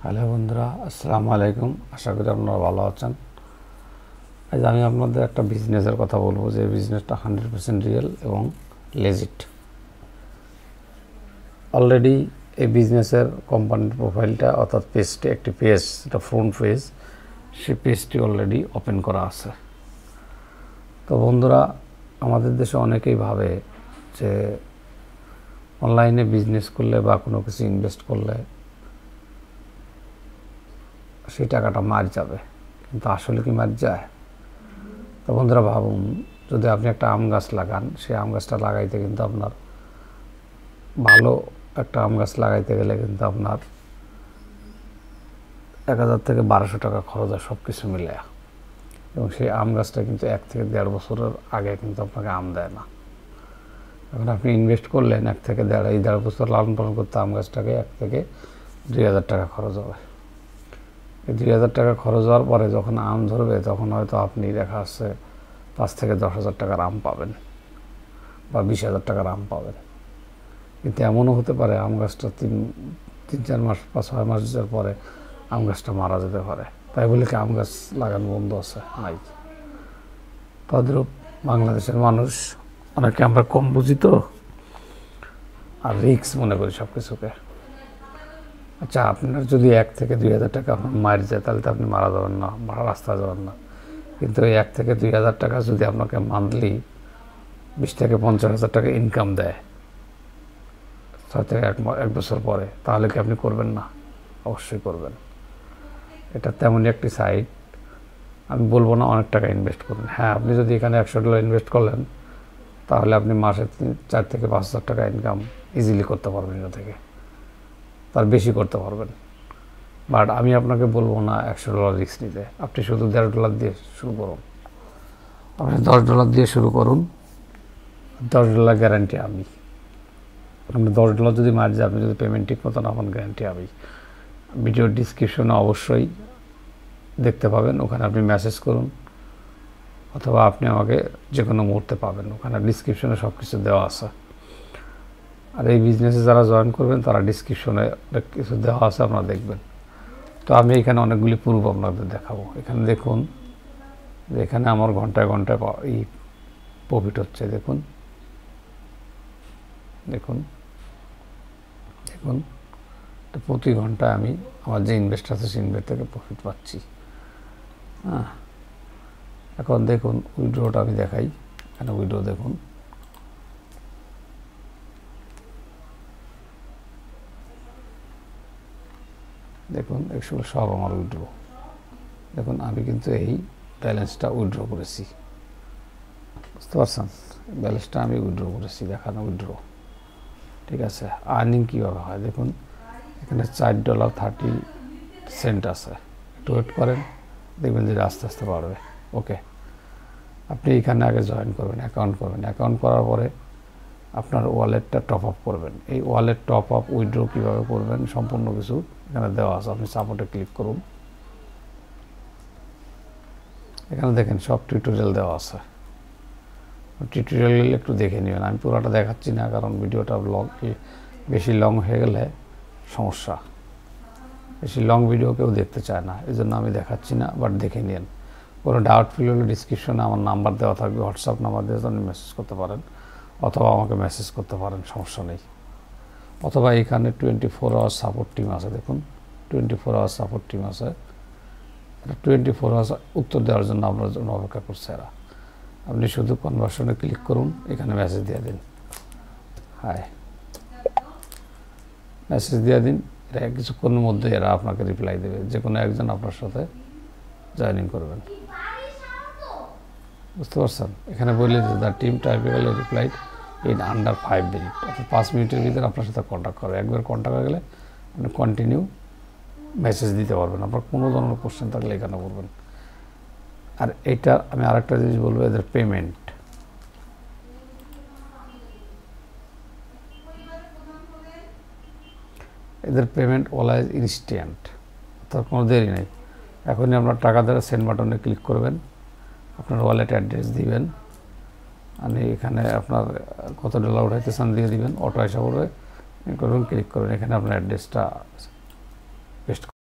Hello বন্ধুরা, আসসালামু আলাইকুম। আশা করি আপনারা ভালো আছেন। আজ আমি আপনাদের একটা বিজনেসের কথা বলবো, যে বিজনেসটা 100% রিয়েল এবং লেজিট। অলরেডি এই বিজনেসের কোম্পানির প্রোফাইলটা অর্থাৎ পেজটি, একটি পেজ, এটা ফ্রন্ট পেজ, সেই পেজটি অলরেডি ওপেন করা আছে। তো বন্ধুরা, আমাদের দেশে অনেকেই ভাবে যে অনলাইনে বিজনেস করলে বা কোনো কিছু ইনভেস্ট করলে সেই টাকাটা মার যাবে, কিন্তু আসলে কি মার যায়? তো বন্ধুরা ভাবুন, যদি আপনি একটা আম গাছ লাগান, সেই আম গাছটা লাগাইতে কিন্তু আপনার ভালো একটা আম গাছ লাগাইতে গেলে কিন্তু আপনার 1000 থেকে 1200 টাকা খরচ হয় সব কিছু মিলে। এবং সেই আম গাছটা কিন্তু 1 থেকে 1.5 বছরের আগে কিন্তু আপনাকে আম দেয় না। এখন আপনি ইনভেস্ট করলেন 1 থেকে 1.5 বছর লালন পালন করতে, আম গাছটাকে 1 থেকে 2000 টাকা খরচ হবে। এই 2000 টাকা খরচ হওয়ার পরে যখন আম ধরবে, তখন হয়তো আপনি দেখা যাচ্ছে 5 থেকে 10,000 টাকার আম পাবেন বা 20,000 টাকার আম পাবেন। কিন্তু এমনও হতে পারে আম গাছটা 3-4 মাস বা 6 মাস যাওয়ার পরে আম গাছটা মারা যেতে পারে। তাই বলে কি আম গাছ লাগানো বন্ধ আছে? নাই। তদ্রূপ বাংলাদেশের মানুষ অনেকে আমরা কম বুঝি তো, আর রিস্ক মনে করি সব কিছুকে। আচ্ছা, আপনার যদি 1 থেকে 2000 টাকা মার যায়, তাহলে তো আপনি মারা যাবেন না, রাস্তা যাবেন না। কিন্তু এই 1 থেকে 2000 টাকা যদি আপনাকে মান্থলি 20 থেকে 50,000 টাকা ইনকাম দেয় 6 থেকে 1 বছর পরে, তাহলে কি আপনি করবেন না? অবশ্যই করবেন। এটা তেমনই একটি সাইট। আমি বলবো না অনেক টাকা ইনভেস্ট করুন। হ্যাঁ, আপনি যদি এখানে $100 ইনভেস্ট করলেন, তাহলে আপনি মাসে 4 থেকে 5,000 টাকা ইনকাম ইজিলি করতে পারবেন। এটা থেকে তার বেশি করতে পারবেন। বাট আমি আপনাকে বলবো না $100 রিস্ক নিতে। আপনি শুধু $1.5 দিয়ে শুরু করুন। আপনি $10 দিয়ে শুরু করুন। $10 গ্যারান্টি আমি। আপনি $10 যদি মার যায়, আপনি যদি পেমেন্ট ঠিক মতো না পান, গ্যারান্টি আমি। ভিডিওর ডিসক্রিপশনে অবশ্যই দেখতে পাবেন, ওখানে আপনি মেসেজ করুন, অথবা আপনি আমাকে যে কোনো মুহূর্তে পাবেন। ওখানে ডিসক্রিপশনে সব কিছু দেওয়া আছে। আর এই বিজনেসে যারা জয়েন করবেন, তারা ডিসক্রিপশনে অনেক কিছু দেওয়া আছে, আপনারা দেখবেন। তো আমি এখানে অনেকগুলি প্রুফ আপনাদের দেখাবো। এখানে দেখুন যে এখানে আমার ঘন্টায় ঘন্টায় এই প্রফিট হচ্ছে। দেখুন দেখুন দেখুন তো প্রতি ঘন্টায় আমি আমার যে ইনভেস্ট আছে, সেই ইনভেস্ট থেকে প্রফিট পাচ্ছি। হ্যাঁ, এখন দেখুন উইড্রোটা আমি দেখাই। এখানে উইড্রো দেখুন, দেখুন এগুলো সব আমার উইড্রো। দেখুন আমি কিন্তু এই ব্যালেন্সটা উইড্রো করেছি, বুঝতে পারছেন? ব্যালেন্সটা আমি উইড্রো করেছি, দেখানো উইড্রো। ঠিক আছে, আর্নিং কীভাবে হয় দেখুন। এখানে $4.30 আছে। একটু ওয়েট করেন, দেখবেন যে আস্তে আস্তে বাড়বে। ওকে, আপনি এখানে আগে জয়েন করবেন, অ্যাকাউন্ট করবেন। অ্যাকাউন্ট করার পরে আপনার ওয়ালেটটা টপ আপ করবেন। এই ওয়ালেট টপ আপ উইথড্র কীভাবে করবেন সম্পূর্ণ কিছু এখানে দেওয়া আছে। আপনি সাপোর্টে ক্লিক করুন। এখানে দেখেন সব টিউটোরিয়াল দেওয়া আছে। টিউটোরিয়াল একটু দেখে নেবেন। আমি পুরোটা দেখাচ্ছি না, কারণ ভিডিওটা বেশি লং হয়ে গেলে সমস্যা। বেশি লং ভিডিও কেউ দেখতে চায় না, এই জন্য আমি দেখাচ্ছি না, বাট দেখে নিন। কোনো ডাউট ফিল হলে ডিসক্রিপশনে আমার নাম্বার দেওয়া থাকবে, হোয়াটসঅ্যাপ নাম্বার দিয়ে আপনি মেসেজ করতে পারেন, অথবা আমাকে মেসেজ করতে পারেন, সমস্যা নেই। অথবা এখানে 24 আওয়ার সাপোর্ট টিম আছে। দেখুন 24 আওয়ার সাপোর্ট টিম আছে। 24 আওয়ার উত্তর দেওয়ার জন্য আপনার জন্য অপেক্ষা করছে এরা। আপনি শুধু কনভার্সনে ক্লিক করুন, এখানে মেসেজ দিয়ে দিন, হাই, মেসেজ দিয়ে দিন। এরা কিছুক্ষণের মধ্যে এরা আপনাকে রিপ্লাই দেবে। যে কোনো একজন আপনার সাথে জয়েনিং করবেন, বুঝতে পারছেন? এখানে বললে যে the team typically replied in under 5 minute, অর্থাৎ 5 মিনিটের ভিতরে আপনার সাথে কন্ট্যাক্ট করবে। একবার কন্ট্যাক্ট হয়ে গেলে আপনি কন্টিনিউ মেসেজ দিতে পারবেন। আপনার কোনো ধরনের কোশ্চেন থাকলে এখানে বলবেন। আর এটা আমি আরেকটা জিনিস বলবো, এদের পেমেন্ট, এদের পেমেন্ট অলওয়েজ ইনস্ট্যান্ট, অর্থাৎ কোনো দেরি নেই। এখনই আপনার টাকা দ্বারা সেন্ড বাটনে ক্লিক করবেন, আপনার ওয়ালেট অ্যাড্রেস দিবেন, আমি এখানে আপনার কত ডলার উঠাইতে চান দিয়ে দিবেন, অটো এসে পড়বে, করবেন, ক্লিক করবেন, এখানে আপনার অ্যাড্রেসটা পেস্ট